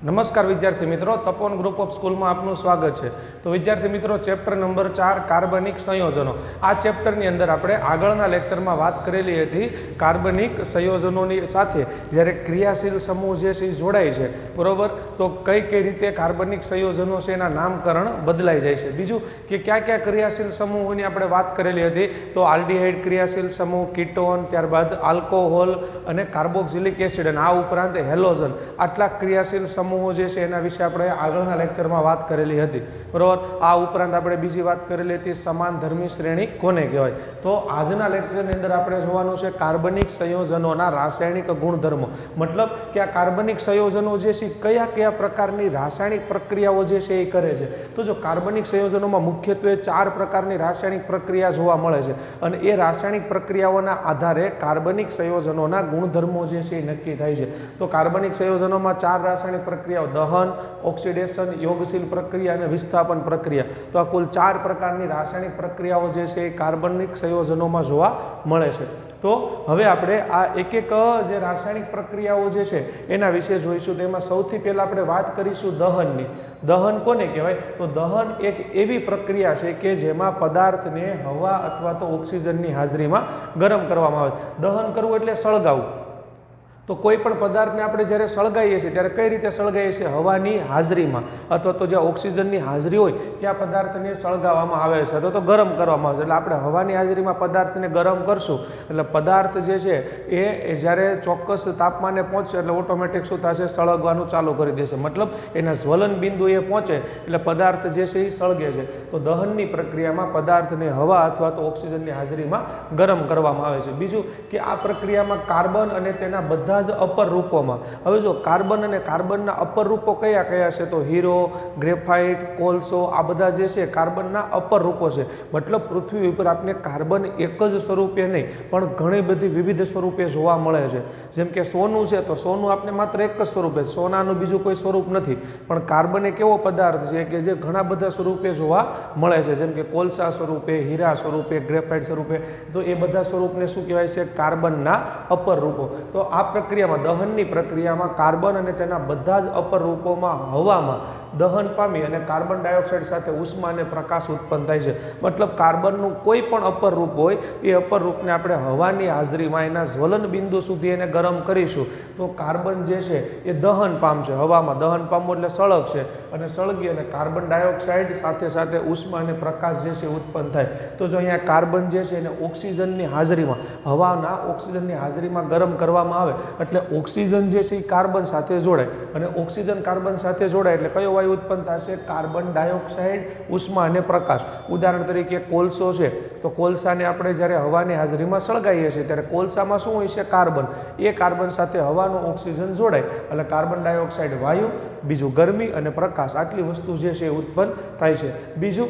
નમસ્કાર વિદ્યાર્થી મિત્રો, તપોવન ગ્રુપ ઓફ સ્કૂલમાં આપનું સ્વાગત છે। તો વિદ્યાર્થી મિત્રો, ચેપ્ટર નંબર 4 કાર્બનિક સંયોજનો। આ ચેપ્ટરની અંદર આપણે આગળના લેક્ચરમાં વાત કરેલી હતી કાર્બનિક સંયોજનોની સાથે જ્યારે ક્રિયાશીલ સમૂહ જે છે જોડાય છે, બરોબર, તો કઈ રીતે કાર્બનિક સંયોજનો છે એના નામકરણ બદલાઈ જાય છે। બીજું કે કયા ક્રિયાશીલ સમૂહોની આપણે વાત કરેલી હતી, તો આલ્ડીહાઇડ ક્રિયાશીલ સમૂહ, કીટોન, ત્યારબાદ આલ્કોહોલ અને કાર્બોક્સિલિક એસિડ, અને આ ઉપરાંત હેલોજન, આટલા ક્રિયાશીલ સમૂહો જે છે એના વિશે આપણે આગળના લેક્ચરમાં વાત કરેલી હતી, બરોબર। આ ઉપરાંત આપણે બીજી વાત કરેલી હતી સમાન ધર્મી શ્રેણી કોને કહેવાય। તો આજના લેક્ચરની અંદર આપણે જોવાનું છે કાર્બનિક સંયોજનોના રાસાયણિક ગુણધર્મો, મતલબ કે આ કાર્બનિક સંયોજનો જે છે કયા પ્રકારની રાસાયણિક પ્રક્રિયાઓ જે છે એ કરે છે। તો જો કાર્બનિક સંયોજનોમાં મુખ્યત્વે 4 પ્રકારની રાસાયણિક પ્રક્રિયા જોવા મળે છે, અને એ રાસાયણિક પ્રક્રિયાઓના આધારે કાર્બનિક સંયોજનોના ગુણધર્મો જે છે એ નક્કી થાય છે। તો કાર્બનિક સંયોજનોમાં 4 રાસાયણિક પ્રક્રિયાઓ: દહન, ઓક્સિડેશન, યોગશીલ પ્રક્રિયા અને વિસ્થાપન પ્રક્રિયા। તો આ કુલ 4 પ્રકારની રાસાયણિક પ્રક્રિયાઓ જે છે એ કાર્બનિક સંયોજનોમાં જોવા મળે છે। તો હવે આપણે આ એક જે રાસાયણિક પ્રક્રિયાઓ જે છે એના વિશે જોઈશું। તેમાં સૌથી પહેલાં આપણે વાત કરીશું દહનની। દહન કોને કહેવાય? તો દહન એક એવી પ્રક્રિયા છે કે જેમાં પદાર્થને હવા અથવા તો ઓક્સિજનની હાજરીમાં ગરમ કરવામાં આવે। દહન કરવું એટલે સળગાવવું। તો કોઈ પણ પદાર્થને આપણે જ્યારે સળગાવીએ છીએ ત્યારે કઈ રીતે સળગાવીએ છીએ? હવાની હાજરીમાં અથવા તો જ્યાં ઓક્સિજનની હાજરી હોય ત્યાં પદાર્થને સળગાવવામાં આવે છે અથવા તો ગરમ કરવામાં આવે છે। એટલે આપણે હવાની હાજરીમાં પદાર્થને ગરમ કરશું એટલે પદાર્થ જે છે એ જ્યારે ચોક્કસ તાપમાને પહોંચશે એટલે ઓટોમેટિક શું થશે? સળગવાનું ચાલુ કરી દેશે। મતલબ એના જ્વલન બિંદુએ પહોંચે એટલે પદાર્થ જે છે એ સળગે છે। તો દહનની પ્રક્રિયામાં પદાર્થને હવા અથવા તો ઓક્સિજનની હાજરીમાં ગરમ કરવામાં આવે છે। બીજું કે આ પ્રક્રિયામાં કાર્બન અને તેના બધા જ અપર રૂપોમાં, હવે જો કાર્બન અને કાર્બનના અપર રૂપો કયા છે? તો હીરો, ગ્રેફાઇટ, કોલસો, આ બધા જે છે કાર્બનના અપર રૂપો છે। મતલબ પૃથ્વી ઉપર આપણે કાર્બન એક જ સ્વરૂપે નહીં પણ ઘણી બધી વિવિધ સ્વરૂપે જોવા મળે છે। જેમ કે સોનું છે, તો સોનું આપણે માત્ર એક જ સ્વરૂપે, સોનાનું બીજું કોઈ સ્વરૂપ નથી, પણ કાર્બન એક એવો પદાર્થ છે કે જે ઘણા બધા સ્વરૂપે જોવા મળે છે। જેમ કે કોલસા સ્વરૂપે, હીરા સ્વરૂપે, ગ્રેફાઇટ સ્વરૂપે, તો એ બધા સ્વરૂપને શું કહેવાય છે? કાર્બનના અપર રૂપો। તો આ પ્રક્રિયામાં, દહનની પ્રક્રિયામાં કાર્બન અને તેના બધા જ અપર રૂપોમાં હવામાં દહન પામી અને કાર્બન ડાયોક્સાઇડ સાથે ઉષ્મા અને પ્રકાશ ઉત્પન્ન થાય છે। મતલબ કાર્બનનું કોઈ પણ અપર રૂપ હોય એ અપર રૂપને આપણે હવાની હાજરીમાં એના જ્વલન બિંદુ સુધી એને ગરમ કરીશું તો કાર્બન જે છે એ દહન પામશે, હવામાં દહન પામવું એટલે સળગશે, અને સળગી અને કાર્બન ડાયોક્સાઇડ સાથે ઉષ્મા અને પ્રકાશ જે છે ઉત્પન્ન થાય। તો જો અહીંયા કાર્બન જે છે એને ઓક્સિજનની હાજરીમાં, હવાના ઓક્સિજનની હાજરીમાં ગરમ કરવામાં આવે એટલે ઓક્સિજન જે છે એ કાર્બન સાથે જોડાય, અને ઓક્સિજન કાર્બન સાથે જોડાય એટલે કયો વાયુ ઉત્પન્ન થશે? કાર્બન ડાયોક્સાઇડ, ઉષ્મા અને પ્રકાશ। ઉદાહરણ તરીકે કોલસો છે, તો કોલસાને આપણે જ્યારે હવાની હાજરીમાં સળગાવીએ છીએ ત્યારે કોલસામાં શું હોય છે? કાર્બન। એ કાર્બન સાથે હવાનો ઓક્સિજન જોડાય એટલે કાર્બન ડાયોક્સાઇડ વાયુ, બીજું ગરમી અને પ્રકાશ, આટલી વસ્તુ જે છે એ ઉત્પન્ન થાય છે। બીજું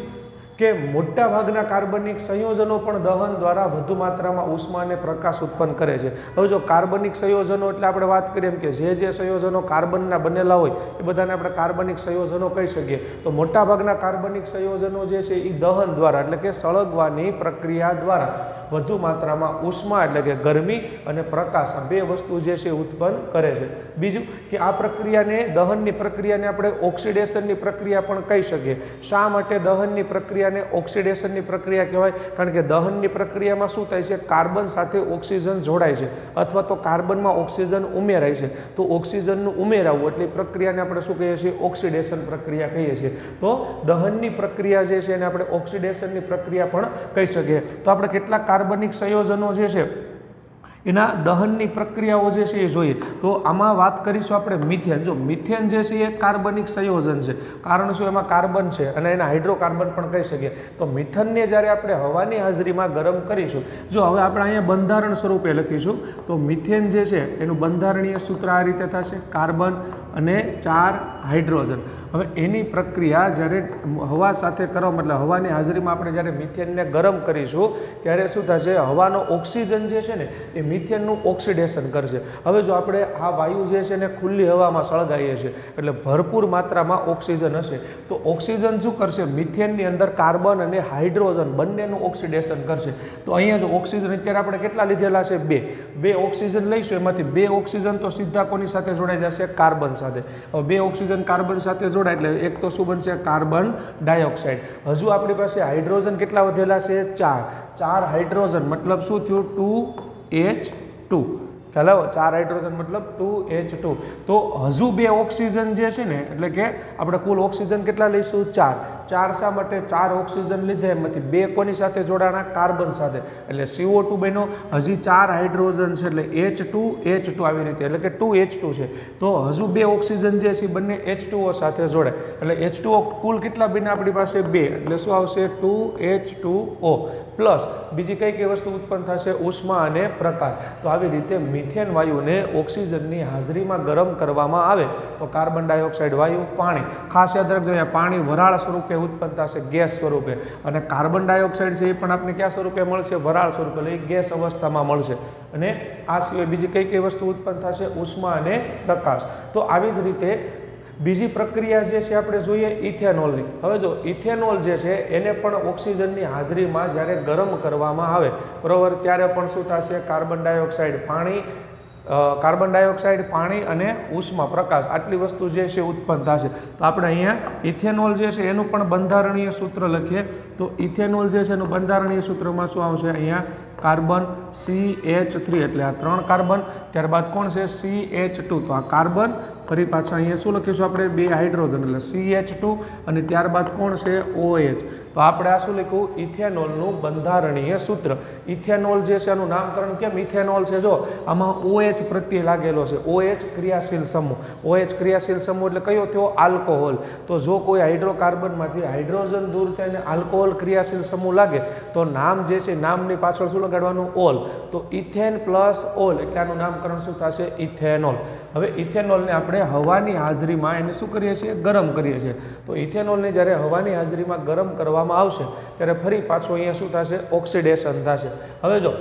કે મોટા ભાગના કાર્બનિક સંયોજનો પણ દહન દ્વારા વધુ માત્રામાં ઉષ્મા અને પ્રકાશ ઉત્પન્ન કરે છે। હવે જો કાર્બનિક સંયોજનો એટલે આપણે વાત કરીએ એમ કે જે સંયોજનો કાર્બનના બનેલા હોય એ બધાને આપણે કાર્બનિક સંયોજનો કહી શકીએ। તો મોટા ભાગના કાર્બનિક સંયોજનો જે છે એ દહન દ્વારા એટલે કે સળગવાની પ્રક્રિયા દ્વારા વધુ માત્રામાં ઉષ્મા એટલે કે ગરમી અને પ્રકાશ, આ બે વસ્તુ જે છે ઉત્પન્ન કરે છે। બીજું કે આ પ્રક્રિયાને, દહનની પ્રક્રિયાને આપણે ઓક્સિડેશનની પ્રક્રિયા પણ કહી શકીએ। શા માટે દહનની પ્રક્રિયાને ઓક્સિડેશનની પ્રક્રિયા કહેવાય? કારણ કે દહનની પ્રક્રિયામાં શું થાય છે? કાર્બન સાથે ઓક્સિજન જોડાય છે અથવા તો કાર્બનમાં ઓક્સિજન ઉમેરાય છે। તો ઓક્સિજનનું ઉમેરાવું એટલે પ્રક્રિયાને આપણે શું કહીએ છીએ? ઓક્સિડેશન પ્રક્રિયા કહીએ છીએ। તો દહનની પ્રક્રિયા જે છે એને આપણે ઓક્સિડેશનની પ્રક્રિયા પણ કહી શકીએ। તો આપણે કેટલાક કાર્બનિક સંયોજનો જે છે એના દહનની પ્રક્રિયાઓ જે છે એ જોઈએ। તો આમાં વાત કરીશું આપણે મિથેન। જો મિથેન જે છે એ કાર્બનિક સંયોજન છે, કારણ શું? એમાં કાર્બન છે અને એના હાઇડ્રોકાર્બન પણ કહી શકીએ। તો મિથેનને જ્યારે આપણે હવાની હાજરીમાં ગરમ કરીશું, જો હવે આપણે અહીંયા બંધારણ સ્વરૂપે લખીશું તો મિથેન જે છે એનું બંધારણીય સૂત્ર આ રીતે થશે: કાર્બન અને 4 હાઇડ્રોજન। હવે એની પ્રક્રિયા જ્યારે હવા સાથે કરવા, મતલબ હવાની હાજરીમાં આપણે જ્યારે મિથેનને ગરમ કરીશું ત્યારે શું થશે? હવાનો ઓક્સિજન જે છે ને એ મિથેનનું ઓક્સિડેશન કરશે। હવે જો આપણે આ વાયુ જે છે ને ખુલ્લી હવામાં સળગાવીએ છીએ એટલે ભરપૂર માત્રામાં ઓક્સિજન હશે, તો ઓક્સિજન શું કરશે? મિથેનની અંદર કાર્બન અને હાઇડ્રોજન બંનેનું ઓક્સિડેશન કરશે। તો અહીંયા જો ઓક્સિજન અત્યારે આપણે કેટલા લીધેલા છે? 2 ઓક્સિજન લઈશું, એમાંથી 2 ઓક્સિજન તો સીધા કોની સાથે જોડાઈ જશે? કાર્બન સાથે। સાથે. હવે બે ઓક્સિજન કાર્બન સાથે જોડાય એટલે એક તો શું બનશે? Carbon dioxide. હજુ આપણી પાસે હાઇડ્રોજન કેટલા વધેલા છે? 4 હાઇડ્રોજન મતલબ શું થયું? 2H2. ખ્યાલ આવ્યો? 4 હાઇડ્રોજન મતલબ 2H2. તો હજુ બે ઓક્સિજન જે છે ને એટલે કે આપણે કુલ ઓક્સિજન કેટલા લઈશું? 4 શા માટે? 4 ઓક્સિજન લીધે એમાંથી બે કોની સાથે જોડાણા? કાર્બન સાથે. એટલે CO2 બન્યો. હજી 4 હાઇડ્રોજન છે એટલે H2 આવી રીતે એટલે કે 2H2 છે. તો હજુ બે ઓક્સિજન જે છે બંને H2O સાથે જોડાય એટલે H2O કુલ કેટલા બન્યા આપણી પાસે? 2 એટલે શું આવશે? 2H2O પ્લસ બીજી કઈ વસ્તુ ઉત્પન્ન થશે? ઉષ્મા અને પ્રકાશ. તો આવી રીતે મિથેન વાયુને ઓક્સિજનની હાજરીમાં ગરમ કરવામાં આવે તો કાર્બન ડાયોક્સાઇડ વાયુ, પાણી, ખાસ યાદ રાખજો પાણી વરાળ સ્વરૂપે ઉત્પન્ન થશે, ગેસ સ્વરૂપે. અને કાર્બન ડાયોક્સાઇડ છે એ પણ આપણે કયા સ્વરૂપે મળશે? વરાળ સ્વરૂપે, એટલે એ ગેસ અવસ્થામાં મળશે. અને આ સિવાય બીજી કઈ વસ્તુ ઉત્પન્ન થશે? ઉષ્મા અને પ્રકાશ. તો આવી જ રીતે બીજી પ્રક્રિયા જે છે આપણે જોઈએ ઇથેનોલની. હવે જો ઇથેનોલ જે છે એને પણ ઓક્સિજનની હાજરીમાં જ્યારે ગરમ કરવામાં આવે બરાબર ત્યારે પણ શું થશે? કાર્બન ડાયોક્સાઇડ, પાણી અને ઉષ્મા, પ્રકાશ આટલી વસ્તુ જે છે ઉત્પન્ન થશે. તો આપણે અહીંયા ઇથેનોલ જે છે એનું પણ બંધારણીય સૂત્ર લખીએ તો ઇથેનોલ જે છે એનું બંધારણીય સૂત્રમાં શું આવશે? અહીંયા કાર્બન CH3 એટલે આ 3 કાર્બન, ત્યારબાદ કોણ છે? CH2. તો આ કાર્બન ફરી પાછા અહીંયા શું લખીશું આપણે? 2 હાઇડ્રોજન એટલે CH2 અને ત્યારબાદ કોણ છે? OH. તો આપણે આ શું લખ્યું? ઇથેનોલનું બંધારણીય સૂત્ર. ઇથેનોલ જે છે એનું નામકરણ કેમ ઇથેનોલ છે? જો આમાં OH પ્રત્યે લાગેલો છે. OH ક્રિયાશીલ સમૂહ. OH ક્રિયાશીલ સમૂહ એટલે કયો થયો? આલ્કોહોલ. તો જો કોઈ હાઇડ્રોકાર્બનમાંથી હાઇડ્રોજન દૂર થઈને આલ્કોહોલ ક્રિયાશીલ સમૂહ લાગે તો નામ જે છે નામની પાછળ શું લગાડવાનું? ઓલ. તો ઇથેન પ્લસ ઓલ એટલે આનું નામકરણ શું થશે? ઇથેનોલ. હવે ઇથેનોલને આપણે હવાની હાજરીમાં એને શું કરીએ છીએ? ગરમ કરીએ છીએ. તો ઇથેનોલને જ્યારે હવાની હાજરીમાં ગરમ કરવામાં આવશે ત્યારે ફરી પાછું અહીંયા શું થશે? ઓક્સિડેશન થશે. હવે જો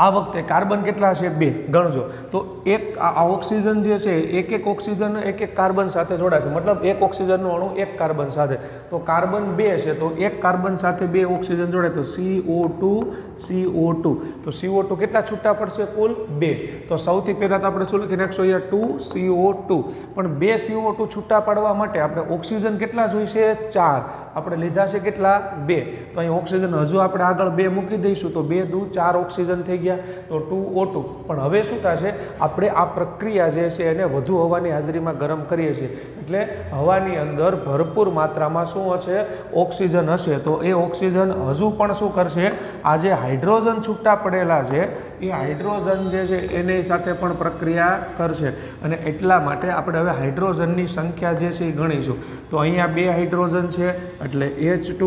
આ વખતે કાર્બન કેટલા છે? 2 ગણજો. તો એક આ ઓક્સિજન જે છે એક ઓક્સિજન એક કાર્બન સાથે જોડાય છે મતલબ એક ઓક્સિજનનું અણુ એક કાર્બન સાથે. તો કાર્બન 2 છે તો એક કાર્બન સાથે 2 ઓક્સિજન જોડાય તો CO2. તો CO2 કેટલા છૂટા પડશે? કુલ 2. તો સૌથી પહેલાં તો આપણે શું લખી નાખશું? અહીંયા 2CO2. પણ 2 CO2 છૂટા પાડવા માટે આપણે ઓક્સિજન કેટલા જોઈશે? 4. આપણે લીધા છે કેટલા? 2. તો અહીં ઓક્સિજન હજુ આપણે આગળ 2 મૂકી દઈશું તો 2 દુ 4 ઓક્સિજન થઈ ગયા તો 2O2. પણ હવે શું થશે? આપણે આ પ્રક્રિયા જે છે એને વધુ હવાની હાજરીમાં ગરમ કરીએ છીએ એટલે હવાની અંદર ભરપૂર માત્રામાં શું હશે? ઓક્સિજન હશે. તો એ ઓક્સિજન હજુ પણ શું કરશે? આ જે હાઇડ્રોજન છૂટા પડેલા છે એ હાઇડ્રોજન જે છે એની સાથે પણ પ્રક્રિયા કરશે અને એટલા માટે આપણે હવે હાઇડ્રોજનની સંખ્યા જે છે એ ગણીશું. તો અહીંયા 2 હાઇડ્રોજન છે એટલે H2,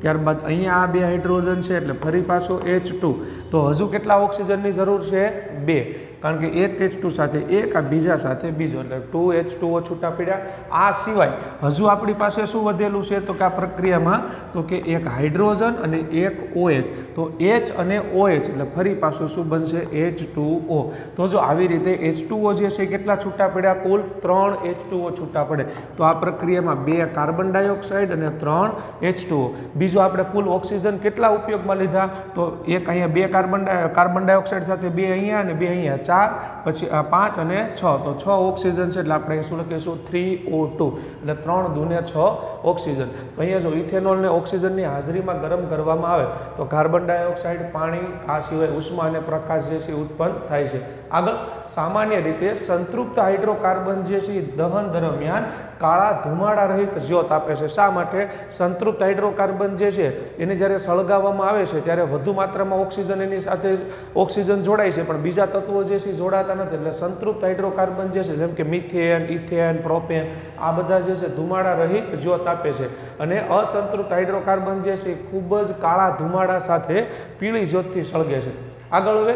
ત્યારબાદ અહીંયા આ 2 હાઇડ્રોજન છે એટલે ફરી પાછો H2. તો હજુ કેટલા ઓક્સિજનની જરૂર છે? 2. કારણ કે એક H2 સાથે એક, આ બીજા સાથે બીજો એટલે 2H2O છૂટા પડ્યા. આ સિવાય હજુ આપણી પાસે શું વધેલું છે? તો કે આ પ્રક્રિયામાં તો કે એક હાઇડ્રોજન અને એક OH. તો H અને OH એટલે ફરી પાછું શું બનશે? H2O. તો જો આવી રીતે H2O જે છે કેટલા છૂટા પડ્યા? કુલ 3 H2O છૂટા પડે. તો આ પ્રક્રિયામાં 2 કાર્બન ડાયોક્સાઇડ અને 3 H2O. બીજો આપણે કુલ ઓક્સિજન કેટલા ઉપયોગમાં લીધા? તો એક અહીંયા 2 કાર્બન ડાયોક્સાઇડ સાથે 2 અહીંયા અને 2 અહીંયા 4, પછી 5 અને 6. તો 6 ઓક્સિજન છે એટલે આપણે શું લખીશું? 3O2 એટલે 3 દુને 6 ઓક્સિજન. તો અહીંયા જો ઇથેનોલને ઓક્સિજનની હાજરીમાં ગરમ કરવામાં આવે તો કાર્બન ડાયોક્સાઇડ, પાણી, આ સિવાય ઉષ્મા અને પ્રકાશ જે છે ઉત્પન્ન થાય છે. આગળ સામાન્ય રીતે સંતૃપ્ત હાઇડ્રોકાર્બન જે છે દહન દરમિયાન કાળા ધુમાડા રહિત જ્યોત આપે છે. શા માટે? સંતૃપ્ત હાઇડ્રોકાર્બન જે છે એને જ્યારે સળગાવવામાં આવે છે ત્યારે વધુ માત્રામાં ઓક્સિજન એની સાથે ઓક્સિજન જોડાય છે પણ બીજા તત્વો જે છે જોડાતા નથી. એટલે સંતૃપ્ત હાઇડ્રોકાર્બન જે છે જેમ કે મિથેન, ઇથેન, પ્રોપેન આ બધા જે છે ધુમાડા રહિત જ્યોત આપે છે અને અસંતૃપ્ત હાઇડ્રોકાર્બન જે છે ખૂબ જ કાળા ધુમાડા સાથે પીળી જ્યોતથી સળગે છે. આગળ હવે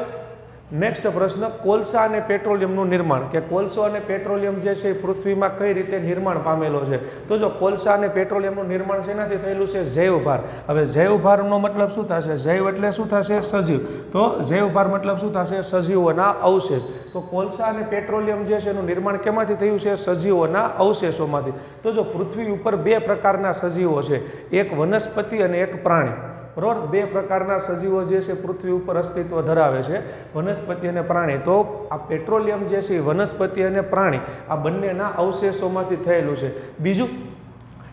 નેક્સ્ટ પ્રશ્ન, કોલસા અને પેટ્રોલિયમનું નિર્માણ કે કોલસો અને પેટ્રોલિયમ જે છે પૃથ્વીમાં કઈ રીતે નિર્માણ પામેલો છે? તો જો કોલસા અને પેટ્રોલિયમનું નિર્માણ શેનાથી થયેલું છે? જૈવભાર. હવે જૈવભારનો મતલબ શું થશે? જૈવ એટલે શું થશે? સજીવ. તો જૈવભાર મતલબ શું થશે? સજીવોના અવશેષ. તો કોલસા અને પેટ્રોલિયમ જે છે એનું નિર્માણ કેમાંથી થયું છે? સજીવોના અવશેષોમાંથી. તો જો પૃથ્વી ઉપર 2 પ્રકારના સજીવો છે, એક વનસ્પતિ અને એક પ્રાણી. બરાબર, બે પ્રકારના સજીવો જે છે પૃથ્વી ઉપર અસ્તિત્વ ધરાવે છે, વનસ્પતિ અને પ્રાણી. તો આ પેટ્રોલિયમ જે છે વનસ્પતિ અને પ્રાણી આ બંનેના અવશેષોમાંથી થયેલું છે. બીજું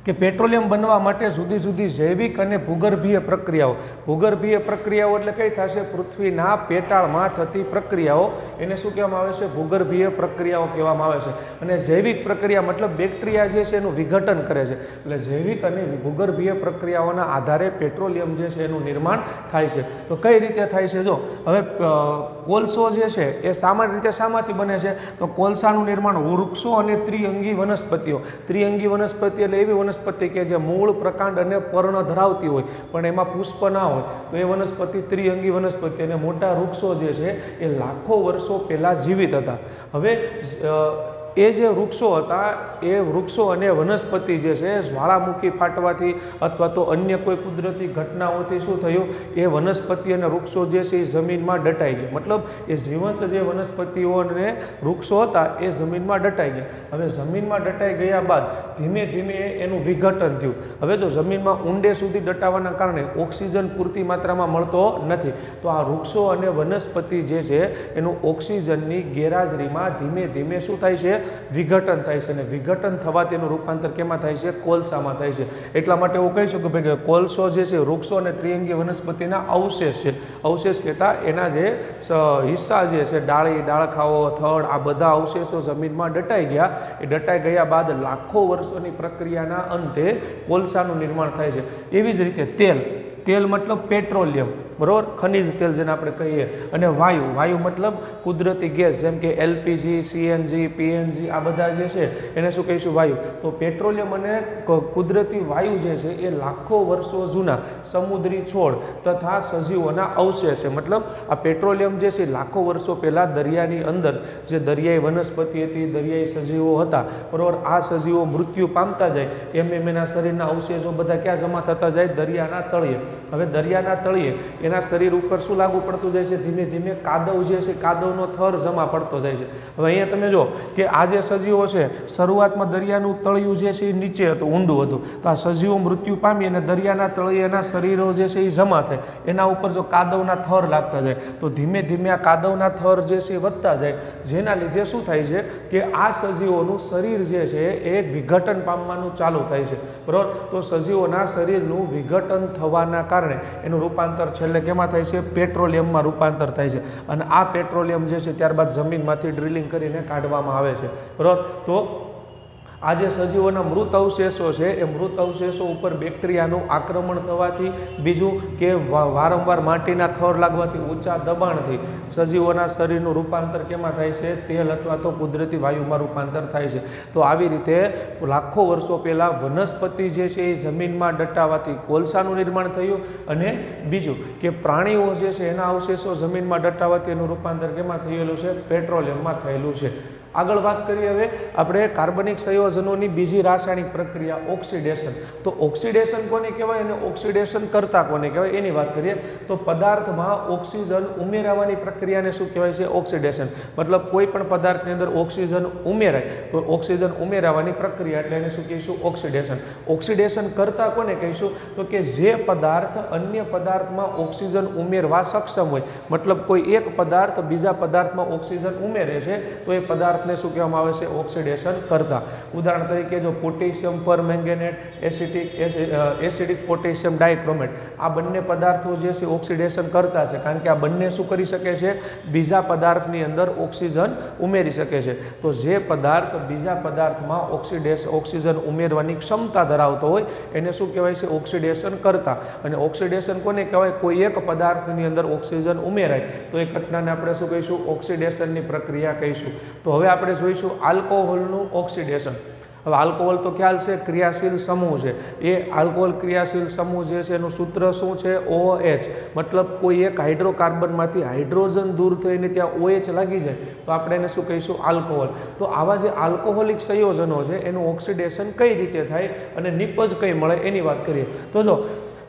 કે પેટ્રોલિયમ બનવા માટે જુદી જુદી જૈવિક અને ભૂગર્ભીય પ્રક્રિયાઓ. ભૂગર્ભીય પ્રક્રિયાઓ એટલે કઈ થશે? પૃથ્વીના પેટાળમાં થતી પ્રક્રિયાઓ, એને શું કહેવામાં આવે છે? ભૂગર્ભીય પ્રક્રિયાઓ કહેવામાં આવે છે. અને જૈવિક પ્રક્રિયા મતલબ બેક્ટેરિયા જે છે એનું વિઘટન કરે છે. એટલે જૈવિક અને ભૂગર્ભીય પ્રક્રિયાઓના આધારે પેટ્રોલિયમ જે છે એનું નિર્માણ થાય છે. તો કઈ રીતે થાય છે? જો હવે કોલસો જે છે એ સામાન્ય રીતે શામાંથી બને છે? તો કોલસાનું નિર્માણ વૃક્ષો અને ત્રિઅંગી વનસ્પતિઓ. ત્રિઅંગી વનસ્પતિ એટલે એવી વનસ્પતિ કે જે મૂળ, પ્રકાંડ અને પર્ણ ધરાવતી હોય પણ એમાં પુષ્પ ના હોય, તો એ વનસ્પતિ ત્રિઅંગી વનસ્પતિ. અને મોટા વૃક્ષો જે છે એ લાખો વર્ષો પહેલાં જીવિત હતા. હવે એ જે વૃક્ષો હતા એ વૃક્ષો અને વનસ્પતિ જે છે જ્વાળામુખી ફાટવાથી અથવા તો અન્ય કોઈ કુદરતી ઘટનાઓથી શું થયું? એ વનસ્પતિ અને વૃક્ષો જે છે એ જમીનમાં દટાઈ ગયા. મતલબ એ જીવંત જે વનસ્પતિઓ અને વૃક્ષો હતા એ જમીનમાં દટાઈ ગયા. હવે જમીનમાં દટાઈ ગયા બાદ ધીમે ધીમે એનું વિઘટન થયું. હવે જો જમીનમાં ઊંડે સુધી દટાવાના કારણે ઓક્સિજન પૂરતી માત્રામાં મળતો નથી, તો આ વૃક્ષો અને વનસ્પતિ જે છે એનું ઓક્સિજનની ગેરહાજરીમાં ધીમે ધીમે શું થાય છે? વિઘટન થાય છે. અને વિઘટન થવા તેનું રૂપાંતર કેમાં થાય છે? કોલસામાં થાય છે. એટલા માટે હું કહી શકું કે કોલસો જે છે વૃક્ષો અને ત્રિઅંગી વનસ્પતિના અવશેષ છે. અવશેષ કહેતા એના જે હિસ્સા જે છે, ડાળી, ડાળખાઓ, થડ, આ બધા અવશેષો જમીનમાં દટાઈ ગયા. એ દટાઈ ગયા બાદ લાખો વર્ષોની પ્રક્રિયાના અંતે કોલસાનું નિર્માણ થાય છે. એવી જ રીતે તેલ મતલબ પેટ્રોલિયમ, બરાબર, ખનિજ તેલ જેને આપણે કહીએ. અને વાયુ મતલબ કુદરતી ગેસ, જેમ કે LPG, CNG, PNG, આ બધા જે છે એને શું કહીશું? વાયુ. તો પેટ્રોલિયમ અને કુદરતી વાયુ જે છે એ લાખો વર્ષો જૂના સમુદ્રી છોડ તથા સજીવોના અવશેષ છે. મતલબ આ પેટ્રોલિયમ જે છે લાખો વર્ષો પહેલાં દરિયાની અંદર જે દરિયાઈ વનસ્પતિ હતી, દરિયાઈ સજીવો હતા, બરાબર, આ સજીવો મૃત્યુ પામતા જાય એમ એના શરીરના અવશેષો બધા ક્યાં જમા થતા જાય? દરિયાના તળિયે. હવે દરિયાના તળિયે એના શરીર ઉપર શું લાગુ પડતું જાય છે? ધીમે ધીમે કાદવ જે છે, કાદવનો થર જમા પડતો જાય છે. હવે અહીંયા તમે જો કે આ જે સજીવો છે શરૂઆતમાં દરિયાનું તળિયું જે છે એ નીચે હતું, ઊંડું હતું. તો આ સજીવો મૃત્યુ પામી અને દરિયાના તળિયેના શરીરો જે છે એ જમા થાય, એના ઉપર જો કાદવના થર લાગતા જાય તો ધીમે ધીમે આ કાદવના થર જે છે એ વધતા જાય, જેના લીધે શું થાય છે કે આ સજીવોનું શરીર જે છે એ વિઘટન પામવાનું ચાલુ થાય છે, બરાબર. તો સજીવોના શરીરનું વિઘટન થવાના કારણે એનું રૂપાંતર છેલ્લે કેમાં થાય છે? પેટ્રોલિયમમાં રૂપાંતર થાય છે. અને આ પેટ્રોલિયમ જે છે ત્યારબાદ જમીનમાંથી ડ્રિલિંગ કરીને કાઢવામાં આવે છે, બરાબર. તો આ જે સજીવોના મૃત અવશેષો છે એ મૃત અવશેષો ઉપર બેક્ટેરિયાનું આક્રમણ થવાથી, બીજું કે વારંવાર માટીના થર લાગવાથી, ઊંચા દબાણથી સજીવોના શરીરનું રૂપાંતર કેમાં થાય છે? તેલ અથવા તો કુદરતી વાયુમાં રૂપાંતર થાય છે. તો આવી રીતે લાખો વર્ષો પહેલાં વનસ્પતિ જે છે એ જમીનમાં દટાવાથી કોલસાનું નિર્માણ થયું. અને બીજું કે પ્રાણીઓ જે છે એના અવશેષો જમીનમાં દટાવાથી એનું રૂપાંતર કેમાં થયેલું છે? પેટ્રોલિયમમાં થયેલું છે. આગળ વાત કરીએ હવે આપણે કાર્બનિક સંયોજનોની બીજી રાસાયણિક પ્રક્રિયા, ઓક્સિડેશન. તો ઓક્સિડેશન કોને કહેવાય અને ઓક્સિડેશન કરતા કોને કહેવાય એની વાત કરીએ તો પદાર્થમાં ઓક્સિજન ઉમેરાવાની પ્રક્રિયાને શું કહેવાય છે? ઓક્સિડેશન. મતલબ કોઈ પણ પદાર્થની અંદર ઓક્સિજન ઉમેરાય તો ઓક્સિજન ઉમેરાવાની પ્રક્રિયા, એટલે એને શું કહીશું? ઓક્સિડેશન. ઓક્સિડેશન કરતા કોને કહીશું? તો કે જે પદાર્થ અન્ય પદાર્થમાં ઓક્સિજન ઉમેરવા સક્ષમ હોય. મતલબ કોઈ એક પદાર્થ બીજા પદાર્થમાં ઓક્સિજન ઉમેરે છે તો એ પદાર્થ ને શું કહેવામાં આવે છે? ઓક્સિડેશન કરતા. ઉદાહરણ તરીકે જો potassium permanganate, acidic potassium dichromate, આ બંને પદાર્થો જે છે ઓક્સિડેશન કરતા છે, કારણ કે આ બંને શું કરી શકે છે? બીજા પદાર્થની અંદર ઓક્સિજન ઉમેરી શકે છે. તો જે પદાર્થ બીજા પદાર્થમાં ઓક્સિજન ઉમેરવાની ક્ષમતા ધરાવતો હોય એને શું કહેવાય છે? ઓક્સિડેશન કરતા. અને ઓક્સિડેશન કોને કહેવાય? કોઈ એક પદાર્થની અંદર ઓક્સિજન ઉમેરાય તો એ ઘટનાને આપણે શું કહીશું? ઓક્સિડેશનની પ્રક્રિયા કહીશું. તો હવે આપણે જોઈશું આલ્કોહોલનું ઓક્સિડેશન. હવે આલ્કોહોલ તો ખ્યાલ છે ક્રિયાશીલ સમૂહ છે. એ આલ્કોહોલ ક્રિયાશીલ સમૂહ જે છે એનું સૂત્ર શું છે? OH. મતલબ કોઈ એક હાઇડ્રોકાર્બનમાંથી હાઇડ્રોજન દૂર થઈને ત્યાં OH લાગી જાય તો આપણે એને શું કહીશું? આલ્કોહોલ. તો આવા જે આલ્કોહોલિક સંયોજનો છે એનું ઓક્સિડેશન કઈ રીતે થાય અને નિપજ કઈ મળે એની વાત કરીએ તો જો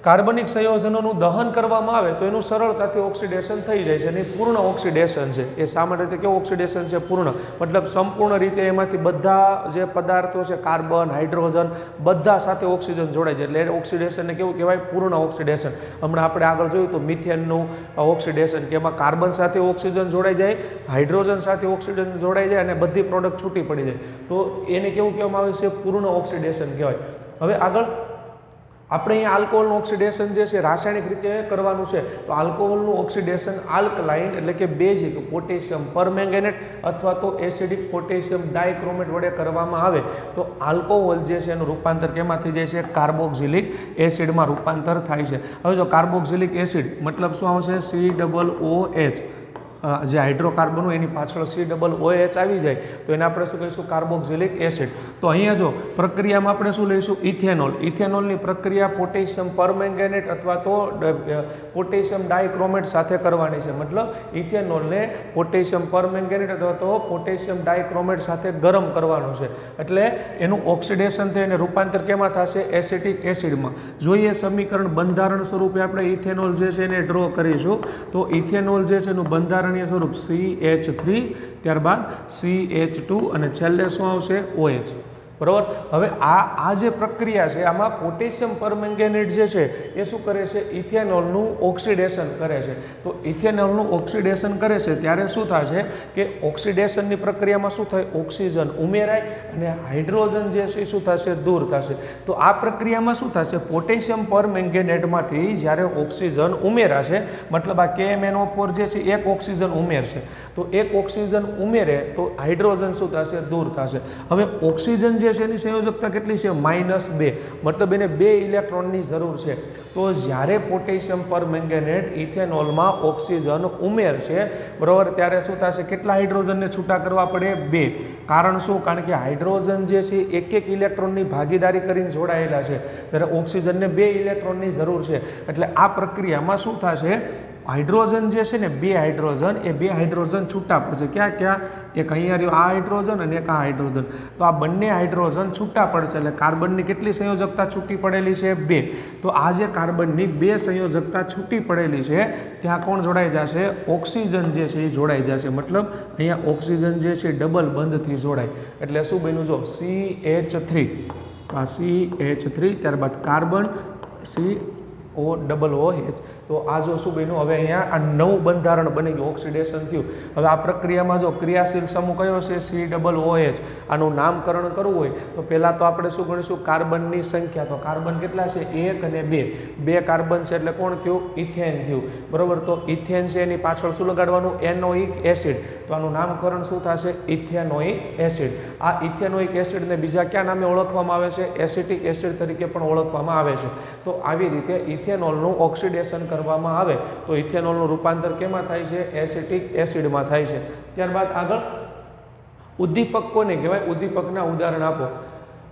કાર્બનિક સંયોજનોનું દહન કરવામાં આવે તો એનું સરળતાથી ઓક્સિડેશન થઈ જાય છે અને એ પૂર્ણ ઓક્સિડેશન છે. એ સામાન્ય રીતે કેવું ઓક્સિડેશન છે? પૂર્ણ, મતલબ સંપૂર્ણ રીતે એમાંથી બધા જે પદાર્થો છે, કાર્બન, હાઇડ્રોજન, બધા સાથે ઓક્સિજન જોડાય છે. એટલે ઓક્સિડેશનને કેવું કહેવાય? પૂર્ણ ઓક્સિડેશન. હમણાં આપણે આગળ જોયું તો મિથેનનું ઓક્સિડેશન, કે એમાં કાર્બન સાથે ઓક્સિજન જોડાઈ જાય, હાઇડ્રોજન સાથે ઓક્સિજન જોડાઈ જાય અને બધી પ્રોડક્ટ છૂટી પડી જાય. તો એને કેવું કહેવામાં આવે છે? પૂર્ણ ઓક્સિડેશન કહેવાય. હવે આગળ આપણે અહીંયા આલ્કોહોલનું ઓક્સિડેશન જે છે રાસાયણિક રીતે કરવાનું છે. તો આલ્કોહોલનું ઓક્સિડેશન આલ્કલાઇન એટલે કે બેઝિક પોટેશિયમ પરમેંગેનેટ અથવા તો એસિડિક પોટેશિયમ ડાયક્રોમેટ વડે કરવામાં આવે તો આલ્કોહોલ જે છે એનું રૂપાંતર કેમાં થઈ જાય છે? કાર્બોક્સિલિક એસિડમાં રૂપાંતર થાય છે. હવે જો કાર્બોક્સિલિક એસિડ મતલબ શું આવશે? COOH. જે હાઇડ્રોકાર્બન હોય એની પાછળ COOH આવી જાય તો એને આપણે શું કહીશું? Carboxylic acid. તો અહીંયા જો પ્રક્રિયામાં આપણે શું લઈશું? ઇથેનોલ. ઇથેનોલની પ્રક્રિયા પોટેશિયમ પરમેંગેનેટ અથવા તો પોટેશિયમ ડાયક્રોમેટ સાથે કરવાની છે. મતલબ ઇથેનોલને પોટેશિયમ પરમેંગેનેટ અથવા તો પોટેશિયમ ડાયક્રોમેટ સાથે ગરમ કરવાનું છે. એટલે એનું ઓક્સિડેશન થઈ અને રૂપાંતર કેમાં થશે? એસિટિક એસિડમાં. જોઈએ સમીકરણ બંધારણ સ્વરૂપે આપણે ઇથેનોલ જે છે એને ડ્રો કરીશું. તો ઇથેનોલ જે છે એનું બંધારણ સ્વરૂપ CH3, ત્યારબાદ CH2 અને છેલ્લે શું આવશે? OH. બરાબર. હવે આ જે પ્રક્રિયા છે આમાં પોટેશિયમ પરમેંગેનેટ જે છે એ શું કરે છે? ઇથેનોલનું ઓક્સિડેશન કરે છે. તો ઇથેનોલનું ઓક્સિડેશન કરે છે ત્યારે શું થશે કે ઓક્સિડેશનની પ્રક્રિયામાં શું થાય? ઓક્સિજન ઉમેરાય અને હાઇડ્રોજન જે છે શું થશે? દૂર થશે. તો આ પ્રક્રિયામાં શું થશે? પોટેશિયમ પરમેંગેનેટમાંથી જ્યારે ઓક્સિજન ઉમેરાશે, મતલબ આ KMnO4 જે છે એક ઓક્સિજન ઉમેરશે. તો એક ઓક્સિજન ઉમેરે તો હાઇડ્રોજન શું થશે? દૂર થશે. હવે ઓક્સિજન જે છે એની સંયોજકતા કેટલી છે? -2. મતલબ એને 2 ઇલેક્ટ્રોનની જરૂર છે. તો જ્યારે પોટેશિયમ પરમેંગેનેટ ઇથેનોલમાં ઓક્સિજન ઉમેરશે, બરાબર, ત્યારે શું થશે? કેટલા હાઇડ્રોજનને છૂટા કરવા પડે? 2. કારણ શું? કારણ કે હાઇડ્રોજન જે છે એક ઇલેક્ટ્રોનની ભાગીદારી કરીને જોડાયેલા છે, ત્યારે ઓક્સિજનને 2 ઇલેક્ટ્રોનની જરૂર છે. એટલે આ પ્રક્રિયામાં શું થશે? હાઇડ્રોજન જે છે ને, 2 હાઇડ્રોજન, એ 2 હાઇડ્રોજન છૂટા પડશે. ક્યાં ક્યાં? એક અહીંયા રહ્યો આ હાઇડ્રોજન અને એક આ હાઇડ્રોજન. તો આ બંને હાઇડ્રોજન છૂટા પડશે. એટલે કાર્બનની કેટલી સંયોજકતા છૂટી પડેલી છે? 2. તો આ જે કાર્બનની 2 સંયોજકતા છૂટી પડેલી છે ત્યાં કોણ જોડાઈ જશે? ઓક્સિજન જે છે એ જોડાઈ જશે. મતલબ અહીંયા ઓક્સિજન જે છે ડબલ બંધથી જોડાય. એટલે શું બન્યું? જો CH3, આ CH3, ત્યારબાદ કાર્બન COOH. તો આ જો શું બન્યું? હવે અહીંયા આ નવું બંધારણ બની ગયું, ઓક્સિડેશન થયું. હવે આ પ્રક્રિયામાં જો ક્રિયાશીલ સમૂહ કયો છે? COOH. આનું નામકરણ કરવું હોય તો પહેલાં તો આપણે શું ગણીશું? કાર્બનની સંખ્યા. તો કાર્બન કેટલા છે? 1 અને 2. 2 કાર્બન છે એટલે કોણ થયું? ઇથેન થયું. બરાબર. તો ઇથેન છે એની પાછળ શું લગાડવાનું? એનોઇક એસિડ. તો આનું નામકરણ શું થશે? Ethanoic acid. આ ઇથેનોઇક એસિડને બીજા કયા નામે ઓળખવામાં આવે છે? એસિટિક એસિડ તરીકે પણ ઓળખવામાં આવે છે. તો આવી રીતે ઇથેનોલનું ઓક્સિડેશન કરવામાં આવે તો ઇથેનોલનું રૂપાંતર કેમાં થાય છે? એસિટિક એસિડમાં થાય છે. ત્યારબાદ આગળ ઉદ્દીપક કોને કહેવાય? ઉદ્દીપકના ઉદાહરણ આપો.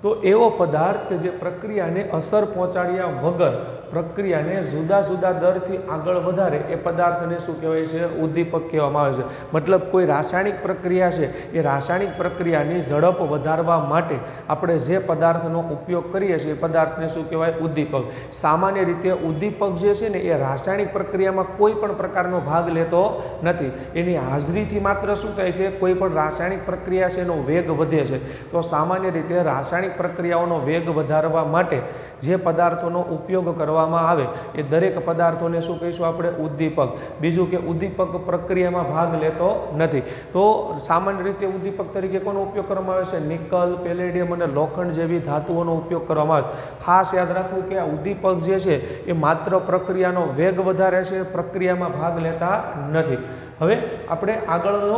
તો એવો પદાર્થ કે જે પ્રક્રિયાને અસર પહોંચાડ્યા વગર પ્રક્રિયાને જુદા જુદા દરથી આગળ વધારે એ પદાર્થને શું કહેવાય છે? ઉદ્દીપક કહેવામાં આવે છે. મતલબ કોઈ રાસાયણિક પ્રક્રિયા છે, એ રાસાયણિક પ્રક્રિયાની ઝડપ વધારવા માટે આપણે જે પદાર્થનો ઉપયોગ કરીએ છીએ એ પદાર્થને શું કહેવાય? ઉદ્દીપક. સામાન્ય રીતે ઉદ્દીપક જે છે ને એ રાસાયણિક પ્રક્રિયામાં કોઈ પણ પ્રકારનો ભાગ લેતો નથી. એની હાજરીથી માત્ર શું થાય છે? કોઈ પણ રાસાયણિક પ્રક્રિયા છે એનો વેગ વધે છે. તો સામાન્ય રીતે રાસાયણિક પ્રક્રિયાઓનો વેગ વધારવા માટે જે પદાર્થોનો ઉપયોગ કરવામાં આવે એ દરેક પદાર્થોને શું કહીશું આપણે? ઉદ્દીપક. બીજું કે ઉદ્દીપક પ્રક્રિયામાં ભાગ લેતો નથી. તો સામાન્ય રીતે ઉદ્દીપક તરીકે કોનો ઉપયોગ કરવામાં આવે છે? નિકલ, પેલેડિયમ અને લોખંડ જેવી ધાતુઓનો ઉપયોગ કરવામાં આવે છે. ખાસ યાદ રાખવું કે આ ઉદ્દીપક જે છે એ માત્ર પ્રક્રિયાનો વેગ વધારે છે, પ્રક્રિયામાં ભાગ લેતા નથી. હવે આપણે આગળનો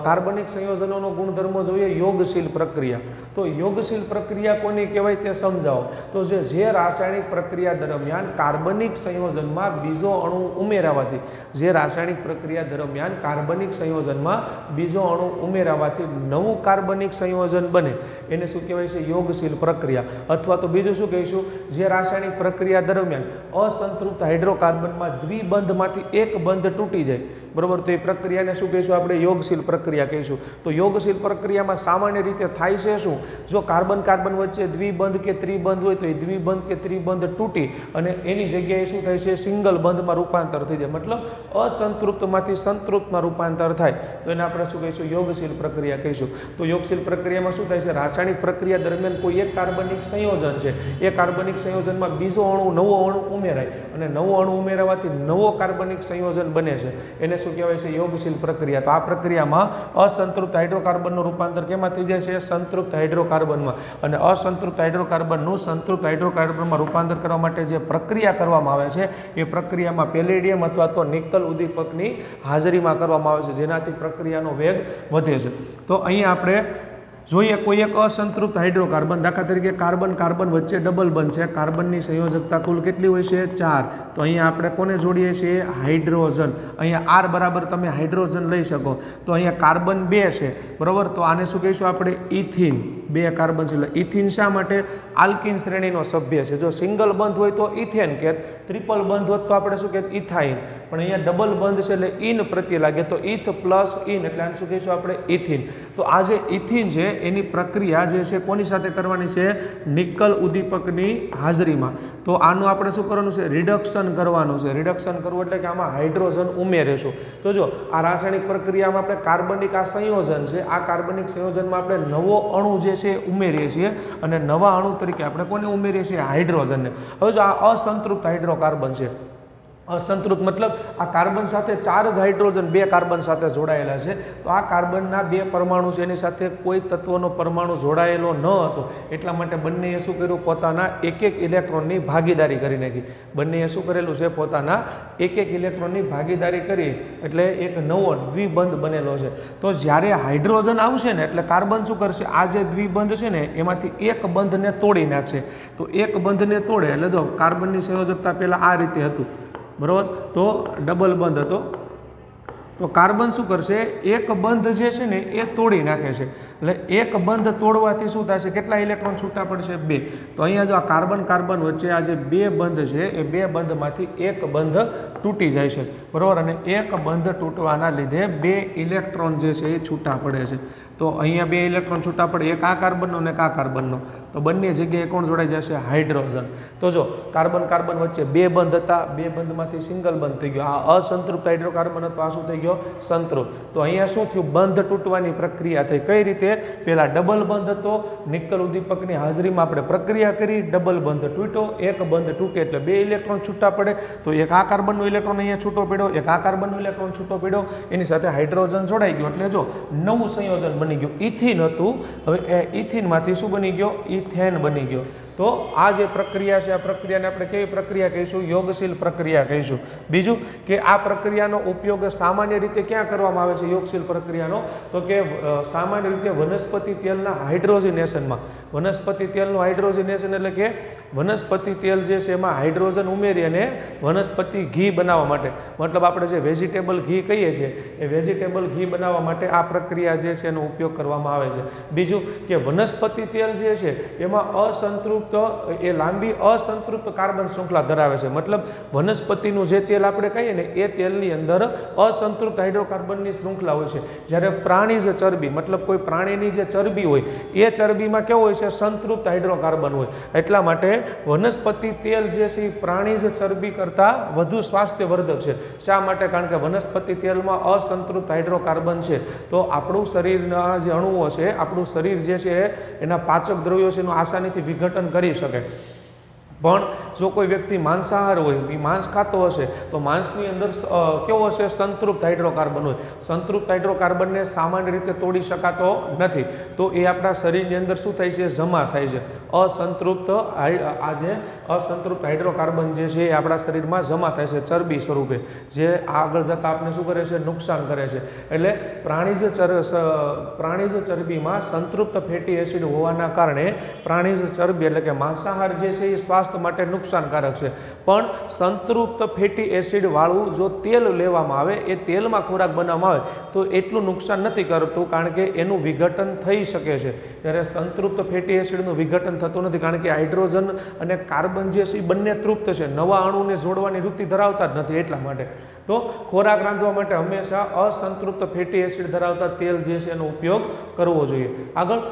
કાર્બનિક સંયોજનોનો ગુણધર્મો જોઈએ. યોગશીલ પ્રક્રિયા. તો યોગશીલ પ્રક્રિયા કોની કહેવાય તે સમજાવો. તો જે રાસાયણિક પ્રક્રિયા દરમિયાન કાર્બનિક સંયોજનમાં બીજો અણુ ઉમેરાવાથી, જે રાસાયણિક પ્રક્રિયા દરમિયાન કાર્બનિક સંયોજનમાં બીજો અણુ ઉમેરાવાથી નવું કાર્બનિક સંયોજન બને એને શું કહેવાય છે? યોગશીલ પ્રક્રિયા. અથવા તો બીજું શું કહીશું? જે રાસાયણિક પ્રક્રિયા દરમિયાન અસંતૃપ્ત હાઇડ્રોકાર્બનમાં દ્વિબંધમાંથી એક બંધ તૂટી જાય, બરોબર, તો એ પ્રક્રિયાને શું કહીશું આપણે? યોગશીલ પ્રક્રિયા કહીશું. તો યોગશીલ પ્રક્રિયામાં સામાન્ય રીતે થાય છે શું? જો કાર્બન કાર્બન વચ્ચે દ્વિબંધ કે ત્રિબંધ હોય તો એ દ્વિબંધ કે ત્રિબંધ તૂટી અને એની જગ્યાએ શું થાય છે? સિંગલ બંધમાં રૂપાંતર થઈ જાય, મતલબ અસંતૃપ્તમાંથી સંતૃપ્તમાં રૂપાંતર થાય, તો એને આપણે શું કહીશું? યોગશીલ પ્રક્રિયા કહીશું. તો યોગશીલ પ્રક્રિયામાં શું થાય છે? રાસાયણિક પ્રક્રિયા દરમિયાન કોઈ એક કાર્બનિક સંયોજન છે, એ કાર્બનિક સંયોજનમાં બીજો અણુ, નવો અણુ ઉમેરાય અને નવો અણુ ઉમેરવાથી નવો કાર્બનિક સંયોજન બને છે, એને શું કહેવાય છે? યોગશીલ પ્રક્રિયા. તો આ પ્રક્રિયામાં અસંતૃપ્ત હાઇડ્રોકાર્બનનું રૂપાંતર કેમાં થઈ જાય છે? સંતૃપ્ત હાઇડ્રોકાર્બનમાં. અને અસંતૃપ્ત હાઇડ્રોકાર્બનનું સંતૃપ્ત હાઇડ્રોકાર્બનમાં રૂપાંતર કરવા માટે જે પ્રક્રિયા કરવામાં આવે છે એ પ્રક્રિયામાં પેલેડિયમ અથવા તો નિકલ ઉદ્દીપકની હાજરીમાં કરવામાં આવે છે, જેનાથી પ્રક્રિયાનો વેગ વધે છે. તો અહીંયા આપણે જોઈએ કોઈ એક અસંતૃપ્ત હાઇડ્રોકાર્બન, દાખલા તરીકે કાર્બન કાર્બન વચ્ચે ડબલ બંધ છે, કાર્બનની સંયોજકતા કુલ કેટલી હોય છે? 4. તો અહીંયા આપણે કોને જોડીએ છીએ? હાઇડ્રોજન. અહીંયા R બરાબર તમે હાઇડ્રોજન લઈ શકો. તો અહીંયા કાર્બન 2 છે, બરાબર. તો આને શું કહીશું આપણે? ઇથિન. 2 કાર્બન છે એટલે ઇથિન શા માટે? આલ્કિન શ્રેણીનો સભ્ય છે. જો સિંગલ બંધ હોય તો ઇથેન કહેત, ટ્રિપલ બંધ હોત તો આપણે શું કહેત? ઇથાઇન. પણ અહીંયા ડબલ બંધ છે એટલે ઇન પ્રત્યે લાગે, તો ઇથ પ્લસ ઇન એટલે આને શું કહીશું આપણે? ઇથિન. તો આ જે ઇથિન છે એની પ્રક્રિયા જે છે કોની સાથે કરવાની છે? નિકલ ઉદ્દીપકની હાજરીમાં. તો આનું આપણે શું કરવાનું છે? રિડક્શન કરવાનું છે. રિડક્શન કરવું એટલે કે આમાં હાઇડ્રોજન ઉમેરીશું. તો જો આ રાસાયણિક પ્રક્રિયામાં આપણે કાર્બનિક આ સંયોજન છે, આ કાર્બનિક સંયોજનમાં આપણે નવો અણુ જે છે ઉમેરીએ છીએ અને નવા અણુ તરીકે આપણે કોને ઉમેરીએ છીએ? હાઇડ્રોજનને. હવે જો આ અસંતૃપ્ત હાઇડ્રોકાર્બન છે, અસંતૃપ્ત મતલબ આ કાર્બન સાથે 4 જ હાઇડ્રોજન 2 કાર્બન સાથે જોડાયેલા છે, તો આ કાર્બનના 2 પરમાણુ છે એની સાથે કોઈ તત્વનો પરમાણુ જોડાયેલો ન હતો, એટલા માટે બંનેએ શું કર્યું? પોતાના એક ઇલેક્ટ્રોનની ભાગીદારી કરી નાખી. બંનેએ શું કરેલું છે? પોતાના એક ઇલેક્ટ્રોનની ભાગીદારી કરી એટલે એક નવો દ્વિબંધ બનેલો છે. તો જ્યારે હાઇડ્રોજન આવશે ને એટલે કાર્બન શું કરશે? આ જે દ્વિબંધ છે ને એમાંથી એક બંધને તોડી નાખશે. તો એક બંધને તોડે એટલે જો કાર્બનની સંયોજકતા પહેલાં આ રીતે હતું, બરાબર. તો ડબલ બંધ હતો, તો કાર્બન શું કરશે? એક બંધ જે છે ને એ તોડી નાખે છે. એટલે એક બંધ તોડવાથી શું થશે? કેટલા ઇલેક્ટ્રોન છૂટા પડશે? 2. તો અહીંયા જો આ કાર્બન કાર્બન વચ્ચે આ જે 2 બંધ છે એ 2 બંધમાંથી એક બંધ તૂટી જાય છે, બરાબર. અને એક બંધ તૂટવાના લીધે 2 ઇલેક્ટ્રોન જે છે એ છૂટા પડે છે. તો અહીંયા 2 ઇલેક્ટ્રોન છૂટા પડે, એક આ કાર્બનનો અને એક આ કાર્બનનો. તો બંને જગ્યાએ કોણ જોડાઈ જશે? હાઇડ્રોજન. તો જો કાર્બન કાર્બન વચ્ચે 2 બંધ હતા, 2 બંધમાંથી સિંગલ બંધ થઈ ગયો. આ અસંતૃપ્ત હાઇડ્રોકાર્બન હતો, આ શું થઈ ગયો? સંતૃપ્ત. તો અહીંયા શું થયું? બંધ તૂટવાની પ્રક્રિયા થઈ. કઈ રીતે? પહેલા ડબલ બંધ હતો, નિકલ ઉદ્દીપકની હાજરીમાં આપણે પ્રક્રિયા કરી, ડબલ બંધ તૂટ્યો, એક બંધ તૂટે એટલે 2 ઇલેક્ટ્રોન છૂટા પડે. તો એક આ કાર્બનનો ઇલેક્ટ્રોન અહીંયા છૂટો પડ્યો, એક આ કાર્બનનો ઇલેક્ટ્રોન છૂટો પડ્યો, એની સાથે હાઇડ્રોજન જોડાઈ ગયો એટલે જો નવું સંયોજન બની ગયું. ઇથિન હતું, હવે એ ઇથિનમાંથી શું બની ગયો? ઇથેન બની ગયો. તો આ જે પ્રક્રિયા છે આ પ્રક્રિયાને આપણે કેવી પ્રક્રિયા કહીશું? યોગશીલ પ્રક્રિયા કહીશું. બીજું કે આ પ્રક્રિયાનો ઉપયોગ સામાન્ય રીતે ક્યાં કરવામાં આવે છે? યોગશીલ પ્રક્રિયાનો તો કે સામાન્ય રીતે વનસ્પતિ તેલના હાઇડ્રોજનેશનમાં. વનસ્પતિ તેલનું હાઇડ્રોજનેશન એટલે કે વનસ્પતિ તેલ જે છે એમાં હાઇડ્રોજન ઉમેરી અને વનસ્પતિ ઘી બનાવવા માટે, મતલબ આપણે જે વેજીટેબલ ઘી કહીએ છીએ એ વેજીટેબલ ઘી બનાવવા માટે આ પ્રક્રિયા જે છે એનો ઉપયોગ કરવામાં આવે છે. બીજું કે વનસ્પતિ તેલ જે છે એમાં અસંતૃપ્ત એ લાંબી અસંતૃપ્ત કાર્બન શૃંખલા ધરાવે છે, મતલબ વનસ્પતિનું જે તેલ આપણે કહીએ ને એ તેલની અંદર અસંતૃપ્ત હાઇડ્રોકાર્બનની શૃંખલા હોય છે. જ્યારે પ્રાણીજ ચરબી મતલબ કોઈ પ્રાણીની જે ચરબી હોય એ ચરબીમાં કેવો હોય છે? સંતૃપ્ત હાઇડ્રોકાર્બન હોય. એટલા માટે વનસ્પતિ તેલ જે છે એ પ્રાણીજ ચરબી કરતાં વધુ સ્વાસ્થ્યવર્ધક છે. શા માટે? કારણ કે વનસ્પતિ તેલમાં અસંતૃપ્ત હાઇડ્રોકાર્બન છે. તો આપણું શરીરના જે અણુઓ છે, આપણું શરીર જે છે એના પાચક દ્રવ્યો છે એનું આસાનીથી વિઘટન કરી શકે. પણ જો કોઈ વ્યક્તિ માંસાહાર હોય, એ માંસ ખાતો હશે તો માંસની અંદર કેવો હશે? સંતૃપ્ત હાઇડ્રોકાર્બન હોય. સંતૃપ્ત હાઇડ્રોકાર્બનને સામાન્ય રીતે તોડી શકાતો નથી, તો એ આપણા શરીરની અંદર શું થાય છે? જમા થાય છે. અસંતૃપ્ત આ જે અસંતૃપ્ત હાઇડ્રોકાર્બન જે છે એ આપણા શરીરમાં જમા થાય છે ચરબી સ્વરૂપે, જે આગળ જતાં આપણે શું કરે છે? નુકસાન કરે છે. એટલે પ્રાણીજ ચરબીમાં સંતૃપ્ત ફેટી એસિડ હોવાના કારણે પ્રાણીજ ચરબી એટલે કે માંસાહાર જે છે એ સ્વાસ્થ્ય સ્વાસ્થ્ય માટે નુકસાનકારક છે, પણ સંતૃપ્ત ફેટી એસિડ વાળું જો તેલ લેવામાં આવે, એ તેલમાં ખોરાક બનાવવામાં આવે તો એટલું નુકસાન નથી કરતું, કારણ કે એનું વિઘટન થઈ શકે છે. જ્યારે સંતૃપ્ત ફેટી એસિડનું વિઘટન થતું નથી, કારણ કે હાઇડ્રોજન અને કાર્બન જે છે એ બંને તૃપ્ત છે, નવા અણુને જોડવાની વૃત્તિ ધરાવતા જ નથી. એટલા માટે તો ખોરાક રાંધવા માટે હંમેશા અસંતૃપ્ત ફેટી એસિડ ધરાવતા તેલ જે છે એનો ઉપયોગ કરવો જોઈએ. આગળ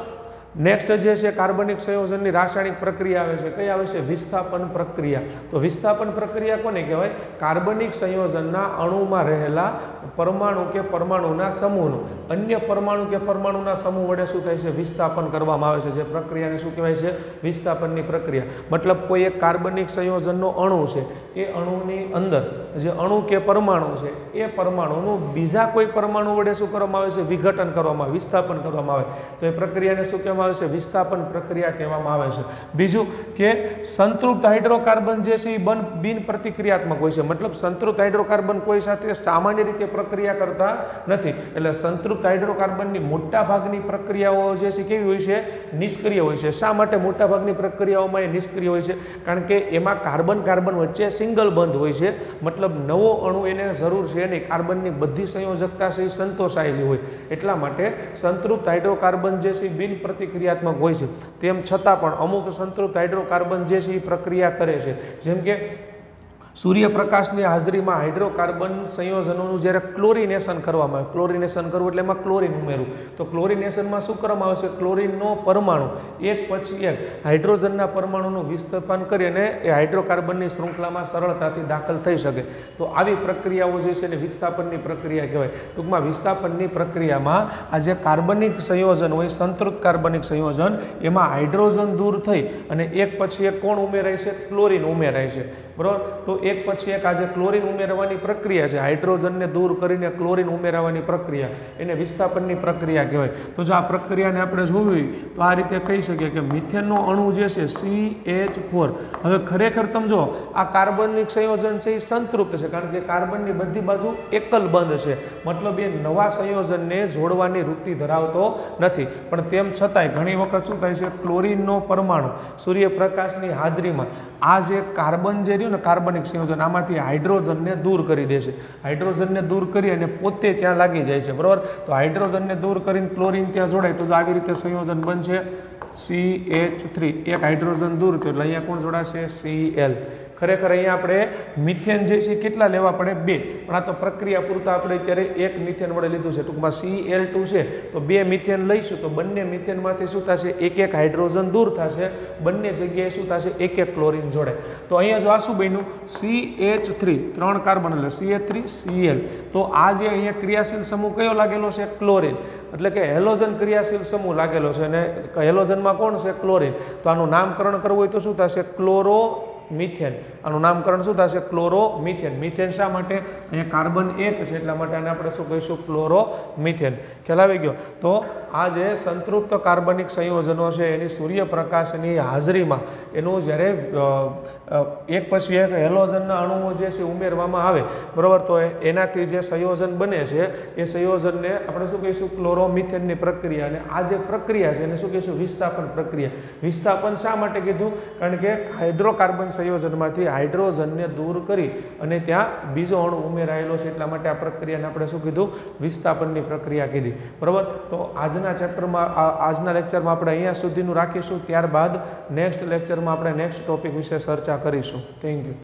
નેક્સ્ટ જે છે કાર્બનિક સંયોજનની રાસાયણિક પ્રક્રિયા આવે છે, કઈ આવે છે? વિસ્થાપન પ્રક્રિયા. તો વિસ્થાપન પ્રક્રિયા કોને કહેવાય? કાર્બનિક સંયોજનના અણુમાં રહેલા પરમાણુ કે પરમાણુના સમૂહનું અન્ય પરમાણુ કે પરમાણુના સમૂહ વડે શું થાય છે? વિસ્થાપન કરવામાં આવે છે. જે પ્રક્રિયાને શું કહેવાય છે? વિસ્થાપનની પ્રક્રિયા. મતલબ કોઈ એક કાર્બનિક સંયોજનનો અણુ છે, એ અણુની અંદર જે અણુ કે પરમાણુ છે, એ પરમાણુનું બીજા કોઈ પરમાણુ વડે શું કરવામાં આવે છે? વિઘટન કરવામાં આવે, વિસ્થાપન કરવામાં આવે. તો એ પ્રક્રિયાને શું કહેવામાં આવે છે? વિસ્થાપન પ્રક્રિયા કહેવામાં આવે છે. બીજું કે સંતૃપ્ત હાઇડ્રોકાર્બન જે છે એ બિન પ્રતિક્રિયાત્મક હોય છે. મતલબ સંતૃપ્ત હાઇડ્રોકાર્બન કોઈ સાથે સામાન્ય રીતે પ્રક્રિયા કરતા નથી. એટલે સંતૃપ્ત હાઇડ્રોકાર્બનની મોટા ભાગની પ્રક્રિયાઓ જે છે કેવી હોય છે? નિષ્ક્રિય હોય છે. શા માટે મોટા ભાગની પ્રક્રિયાઓમાં એ નિષ્ક્રિય હોય છે? કારણ કે એમાં કાર્બન કાર્બન વચ્ચે સિંગલ બંધ હોય છે. મતલબ નવો અણુ એને જરૂર છે નહીં, કાર્બનની બધી સંયોજકતા છે એ સંતોષાયેલી હોય. એટલા માટે સંતૃપ્ત હાઇડ્રોકાર્બન જે છે બિન પ્રતિક્રિયાત્મક હોય છે. તેમ છતાં પણ અમુક સંતૃપ્ત હાઇડ્રોકાર્બન જે છે એ પ્રક્રિયા કરે છે. જેમ કે સૂર્યપ્રકાશની હાજરીમાં હાઇડ્રોકાર્બન સંયોજનોનું જ્યારે ક્લોરિનેશન કરવામાં આવે, ક્લોરિનેશન કરવું એટલે એમાં ક્લોરિન ઉમેરવું, તો ક્લોરિનેશનમાં શું કરવામાં આવે છે? ક્લોરિનનો પરમાણુ એક પછી એક હાઇડ્રોજનના પરમાણુનું વિસ્થાપન કરી અને એ હાઇડ્રોકાર્બનની શૃંખલામાં સરળતાથી દાખલ થઈ શકે. તો આવી પ્રક્રિયાઓ જે છે એને વિસ્થાપનની પ્રક્રિયા કહેવાય. ટૂંકમાં વિસ્થાપનની પ્રક્રિયામાં આ જે કાર્બનિક સંયોજન હોય, સંતૃપ્ત કાર્બનિક સંયોજન, એમાં હાઇડ્રોજન દૂર થઈ અને એક પછી એક કોણ ઉમેરાય છે? ક્લોરિન ઉમેરાય છે. બરાબર? તો એક પછી એક આજે ક્લોરિન ઉમેરવાની પ્રક્રિયા છે, હાઇડ્રોજનને દૂર કરીને ક્લોરિન ઉમેરવાની પ્રક્રિયા, એને વિસ્થાપનની પ્રક્રિયા કહેવાય. તો જો આ પ્રક્રિયાને આપણે જોવી તો આ રીતે કહી શકીએ કે મિથેનનો અણુ જે છે CH4, હવે ખરેખર તમે જો આ કાર્બનિક સંયોજન છે એ સંતૃપ્ત છે, કારણ કે કાર્બનની બધી બાજુ એકલ બંધ છે. મતલબ એ નવા સંયોજનને જોડવાની વૃત્તિ ધરાવતો નથી. પણ તેમ છતાંય ઘણી વખત શું થાય છે? ક્લોરિનનો પરમાણુ સૂર્યપ્રકાશની હાજરીમાં આ જે કાર્બન જે રહ્યું ને, કાર્બનિક સંયોજન, આમાંથી હાઇડ્રોજનને દૂર કરી દે છે. હાઇડ્રોજનને દૂર કરી અને પોતે ત્યાં લાગી જાય છે. બરાબર? તો હાઇડ્રોજનને દૂર કરીને ક્લોરિન ત્યાં જોડાય તો આવી રીતે સંયોજન બનશે CH3. એક હાઇડ્રોજન દૂર થયો એટલે અહીંયા કોણ જોડાશે? Cl. ખરેખર અહીંયા આપણે મિથેન જે છે કેટલા લેવા પડે? 2. પણ આ તો પ્રક્રિયા પૂરતા આપણે અત્યારે એક મિથેન વડે લીધું છે. ટૂંકમાં Cl2 છે તો 2 મિથેન લઈશું તો બંને મિથેનમાંથી શું થશે? એક એક હાઇડ્રોજન દૂર થશે, બંને જગ્યાએ શું થશે? એક એક ક્લોરિન જોડે. તો અહીંયા જો આ શું બન્યું? CH3, 3 કાર્બન એટલે CH3 Cl. તો આ જે અહીંયા ક્રિયાશીલ સમૂહ કયો લાગેલો છે? ક્લોરિન. એટલે કે હેલોજન ક્રિયાશીલ સમૂહ લાગેલો છે અને હેલોજનમાં કોણ છે? ક્લોરિન. તો આનું નામકરણ કરવું હોય તો શું થશે? Chloro methane. આનું નામકરણ શું થશે? ક્લોરોમિથેન. મિથેન શા માટે? અહીંયા કાર્બન 1 છે એટલા માટે આને આપણે શું કહીશું? ક્લોરોમિથેન. ખ્યાલ આવી ગયો? તો આ જે સંતૃપ્ત કાર્બનિક સંયોજનો છે એની સૂર્યપ્રકાશની હાજરીમાં એનું જ્યારે એક પછી એક હેલોજનના અણુઓ જે છે ઉમેરવામાં આવે, બરાબર, તો એનાથી જે સંયોજન બને છે એ સંયોજનને આપણે શું કહીશું? ક્લોરોમિથેનની પ્રક્રિયા. અને આ જે પ્રક્રિયા છે એને શું કહીશું? વિસ્થાપન પ્રક્રિયા. વિસ્થાપન શા માટે કીધું? કારણ કે હાઇડ્રોકાર્બન સંયોજનમાંથી હાઇડ્રોજનને દૂર કરી અને ત્યાં બીજો અણુ ઉમેરાયેલો છે એટલા માટે આ પ્રક્રિયાને આપણે શું કીધું? વિસ્થાપનની પ્રક્રિયા કીધી. બરાબર? તો આજના ચેપ્ટરમાં, આજના લેક્ચરમાં આપણે અહીંયા સુધીનું રાખીશું. ત્યારબાદ નેક્સ્ટ લેક્ચરમાં આપણે નેક્સ્ટ ટોપિક વિશે ચર્ચા કરીશું. Thank you.